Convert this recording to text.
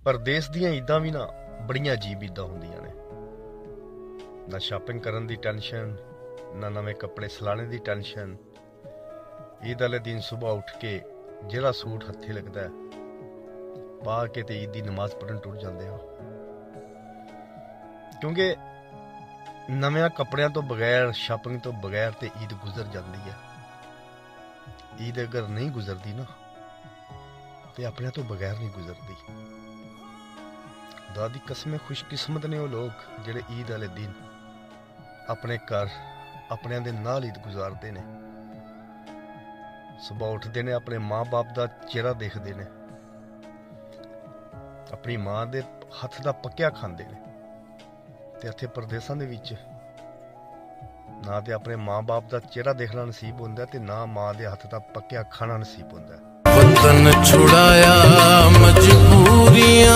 परदेस ਦੀਆਂ ਈਦਾਂ ਵੀ ਨਾ ਬੜੀਆਂ ਅਜੀਬ ਈਦਾਂ ਹੁੰਦੀਆਂ ਨੇ। ਨਾ ਸ਼ਾਪਿੰਗ ਕਰਨ ਦੀ ਟੈਨਸ਼ਨ, ਨਾ ਨਵੇਂ ਕੱਪੜੇ ਸਿਲਾਣੇ ਦੀ ਟੈਨਸ਼ਨ। ਈਦ ਵਾਲੇ ਦਿਨ ਸਵੇਰ ਉੱਠ ਕੇ ਜਿਹੜਾ ਸੂਟ ਹੱਥੇ ਲੱਗਦਾ ਹੈ ਪਾ ਕੇ ਤੇ ਈਦ ਦੀ ਨਮਾਜ਼ ਪੜ੍ਹਨ ਟੁਰ ਜਾਂਦੇ ਹਾਂ। ਕਿਉਂਕਿ ਨਵੇਂ ਕੱਪੜਿਆਂ ਤੋਂ ਬਗੈਰ, ਸ਼ਾਪਿੰਗ ਤੋਂ ਬਗੈਰ ਤੇ ਈਦ ਗੁਜ਼ਰ ਜਾਂਦੀ ਹੈ। ਈਦ ਅਗਰ ਨਹੀਂ ਗੁਜ਼ਰਦੀ ਨਾ ਤੇ ਆਪਣਿਆਂ ਤੋਂ ਬਗੈਰ ਨਹੀਂ ਗੁਜ਼ਰਦੀ। खुदा दी कसम खुशकिस्मत ने वो लोग ਜਿਹੜੇ ईद वाले दिन अपने घर अपने दे नाल ईद गुजारते ने। सुबह उठते ने, अपने माँ बाप का चेहरा देखते ने, अपनी माँ के हथ का पक्या खाते ने। ते इत्थे परदेसां दे विच ना ते अपने माँ बाप का चेहरा देखना नसीब होंदा ते ना माँ के हथ का पक्या खाना नसीब होंदा। वतन छुड़ाया मजबूरियां